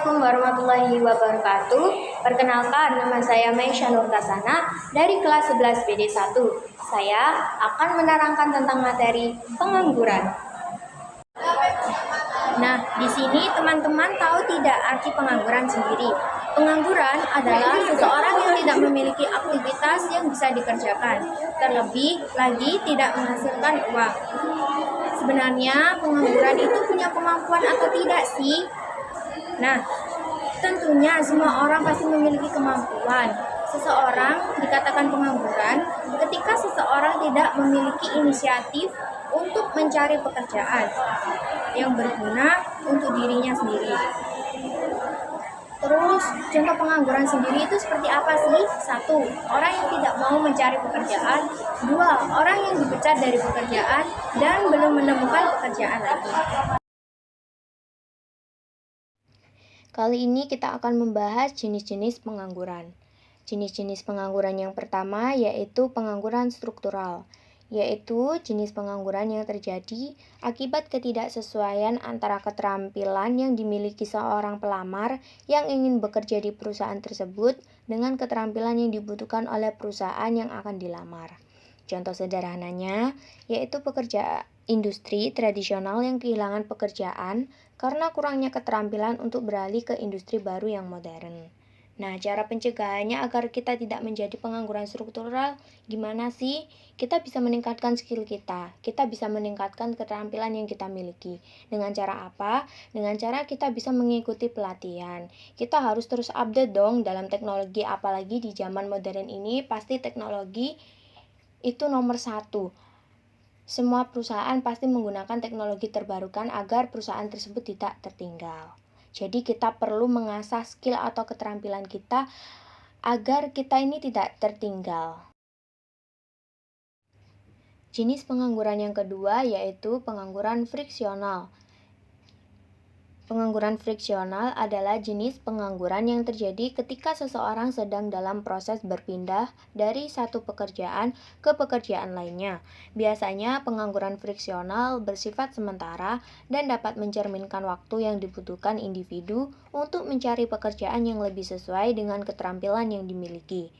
Assalamualaikum warahmatullahi wabarakatuh. Perkenalkan, nama saya Maisha Nur Kasana dari kelas 11 BD1. Saya akan menerangkan tentang materi pengangguran. Nah, di sini teman-teman tahu tidak arti pengangguran sendiri? Pengangguran adalah seseorang yang tidak memiliki aktivitas yang bisa dikerjakan, terlebih lagi tidak menghasilkan uang. Sebenarnya pengangguran itu punya kemampuan atau tidak sih? Nah, tentunya semua orang pasti memiliki kemampuan. Seseorang dikatakan pengangguran ketika seseorang tidak memiliki inisiatif untuk mencari pekerjaan yang berguna untuk dirinya sendiri. Terus, contoh pengangguran sendiri itu seperti apa sih? 1. Orang yang tidak mau mencari pekerjaan. 2. Orang yang dipecat dari pekerjaan dan belum menemukan pekerjaan lagi. Kali ini kita akan membahas jenis-jenis pengangguran. Jenis-jenis pengangguran yang pertama yaitu pengangguran struktural, yaitu jenis pengangguran yang terjadi akibat ketidaksesuaian antara keterampilan yang dimiliki seorang pelamar yang ingin bekerja di perusahaan tersebut dengan keterampilan yang dibutuhkan oleh perusahaan yang akan dilamar. Contoh sederhananya yaitu pekerja industri tradisional yang kehilangan pekerjaan karena kurangnya keterampilan untuk beralih ke industri baru yang modern. Nah, cara pencegahannya agar kita tidak menjadi pengangguran struktural, gimana sih? Kita bisa meningkatkan skill kita bisa meningkatkan keterampilan yang kita miliki. Dengan cara apa? Dengan cara kita bisa mengikuti pelatihan. Kita harus terus update dong dalam teknologi, apalagi di zaman modern ini, pasti teknologi itu nomor 1. Semua perusahaan pasti menggunakan teknologi terbarukan agar perusahaan tersebut tidak tertinggal. Jadi kita perlu mengasah skill atau keterampilan kita agar kita ini tidak tertinggal. Jenis pengangguran yang kedua yaitu pengangguran friksional. Pengangguran friksional adalah jenis pengangguran yang terjadi ketika seseorang sedang dalam proses berpindah dari satu pekerjaan ke pekerjaan lainnya. Biasanya pengangguran friksional bersifat sementara dan dapat mencerminkan waktu yang dibutuhkan individu untuk mencari pekerjaan yang lebih sesuai dengan keterampilan yang dimiliki.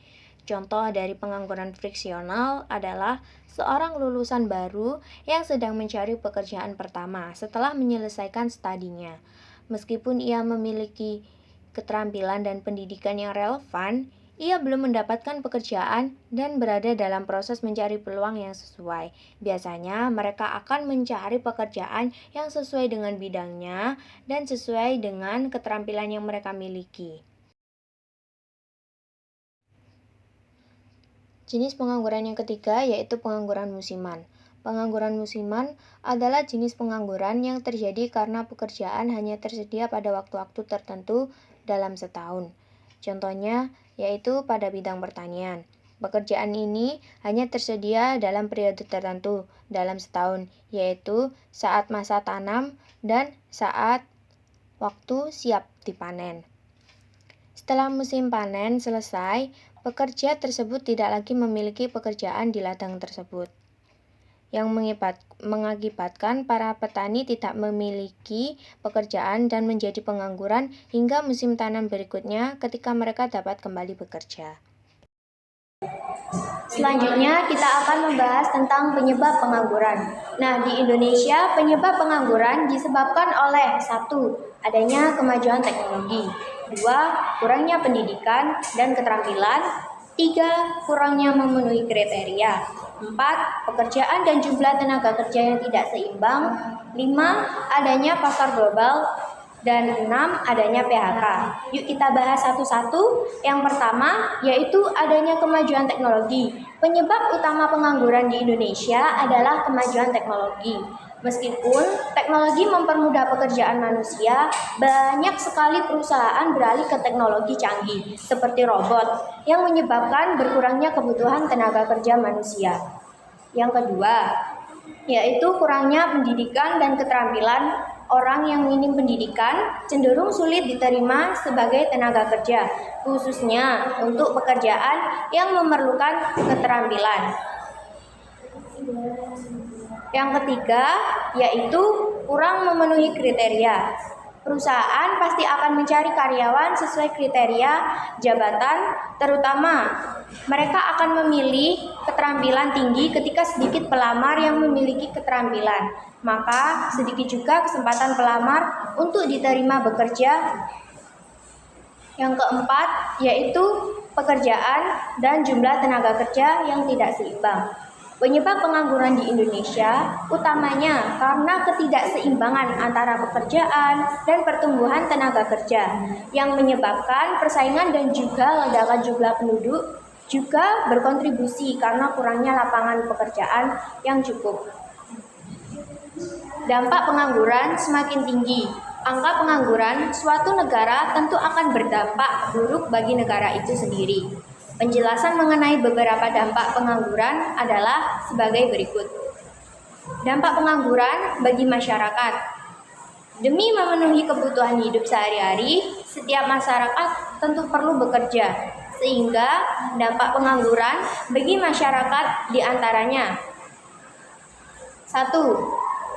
Contoh dari pengangguran friksional adalah seorang lulusan baru yang sedang mencari pekerjaan pertama setelah menyelesaikan studinya. Meskipun ia memiliki keterampilan dan pendidikan yang relevan, ia belum mendapatkan pekerjaan dan berada dalam proses mencari peluang yang sesuai. Biasanya mereka akan mencari pekerjaan yang sesuai dengan bidangnya dan sesuai dengan keterampilan yang mereka miliki. Jenis pengangguran yang ketiga yaitu pengangguran musiman. Pengangguran musiman adalah jenis pengangguran yang terjadi karena pekerjaan hanya tersedia pada waktu-waktu tertentu dalam setahun. Contohnya yaitu pada bidang pertanian. Pekerjaan ini hanya tersedia dalam periode tertentu dalam setahun, yaitu saat masa tanam dan saat waktu siap dipanen. Setelah musim panen selesai, pekerja tersebut tidak lagi memiliki pekerjaan di ladang tersebut, yang mengakibatkan para petani tidak memiliki pekerjaan dan menjadi pengangguran hingga musim tanam berikutnya ketika mereka dapat kembali bekerja. Selanjutnya kita akan membahas tentang penyebab pengangguran. Nah, di Indonesia penyebab pengangguran disebabkan oleh 1. Adanya kemajuan teknologi, 2. Kurangnya pendidikan dan keterampilan, 3. Kurangnya memenuhi kriteria, 4. Pekerjaan dan jumlah tenaga kerja yang tidak seimbang, 5. Adanya pasar global, dan 6. Adanya PHK. Yuk kita bahas satu-satu. Yang pertama yaitu adanya kemajuan teknologi. Penyebab utama pengangguran di Indonesia adalah kemajuan teknologi. Meskipun teknologi mempermudah pekerjaan manusia, banyak sekali perusahaan beralih ke teknologi canggih seperti robot yang menyebabkan berkurangnya kebutuhan tenaga kerja manusia. Yang kedua, yaitu kurangnya pendidikan dan keterampilan. Orang yang minim pendidikan cenderung sulit diterima sebagai tenaga kerja, khususnya untuk pekerjaan yang memerlukan keterampilan. Yang ketiga, yaitu kurang memenuhi kriteria. Perusahaan pasti akan mencari karyawan sesuai kriteria jabatan, terutama mereka akan memilih keterampilan tinggi ketika sedikit pelamar yang memiliki keterampilan. Maka sedikit juga kesempatan pelamar untuk diterima bekerja. Yang keempat yaitu pekerjaan dan jumlah tenaga kerja yang tidak seimbang. Penyebab pengangguran di Indonesia utamanya karena ketidakseimbangan antara pekerjaan dan pertumbuhan tenaga kerja yang menyebabkan persaingan dan juga ledakan jumlah penduduk juga berkontribusi karena kurangnya lapangan pekerjaan yang cukup. Dampak pengangguran semakin tinggi. Angka pengangguran suatu negara tentu akan berdampak buruk bagi negara itu sendiri. Penjelasan mengenai beberapa dampak pengangguran adalah sebagai berikut. Dampak pengangguran bagi masyarakat. Demi memenuhi kebutuhan hidup sehari-hari, setiap masyarakat tentu perlu bekerja, sehingga dampak pengangguran bagi masyarakat diantaranya 1.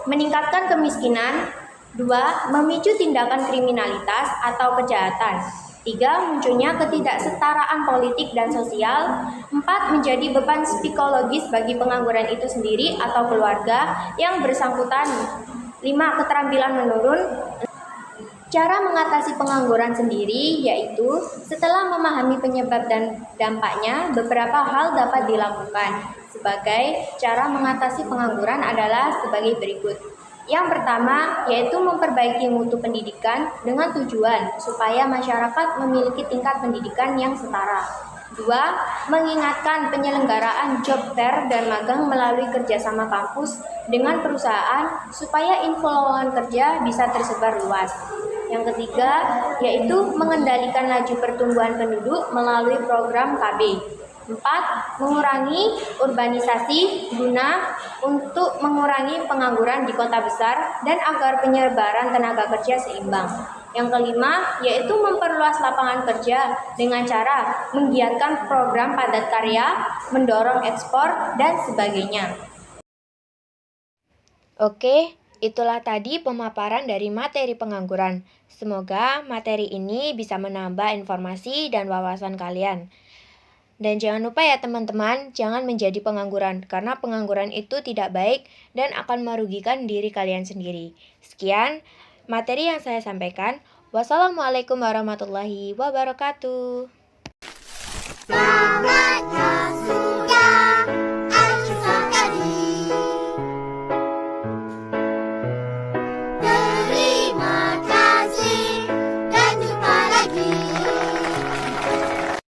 Meningkatkan kemiskinan. 2. Memicu tindakan kriminalitas atau kejahatan. 3. Munculnya ketidaksetaraan politik dan sosial. 4. Menjadi beban psikologis bagi pengangguran itu sendiri atau keluarga yang bersangkutan. 5. Keterampilan menurun. Cara mengatasi pengangguran sendiri yaitu setelah memahami penyebab dan dampaknya, beberapa hal dapat dilakukan. Sebagai cara mengatasi pengangguran adalah sebagai berikut. Yang pertama yaitu memperbaiki mutu pendidikan dengan tujuan supaya masyarakat memiliki tingkat pendidikan yang setara. 2. Mengingatkan penyelenggaraan job fair dan magang melalui kerjasama kampus dengan perusahaan supaya info lowongan kerja bisa tersebar luas. Yang ketiga yaitu mengendalikan laju pertumbuhan penduduk melalui program KB. 4. Mengurangi urbanisasi guna untuk mengurangi pengangguran di kota besar dan agar penyebaran tenaga kerja seimbang. Yang kelima yaitu memperluas lapangan kerja dengan cara menggiatkan program padat karya, mendorong ekspor, dan sebagainya. Oke, itulah tadi pemaparan dari materi pengangguran. Semoga materi ini bisa menambah informasi dan wawasan kalian. Dan jangan lupa ya teman-teman, jangan menjadi pengangguran, karena pengangguran itu tidak baik dan akan merugikan diri kalian sendiri. Sekian materi yang saya sampaikan. Wassalamualaikum warahmatullahi wabarakatuh.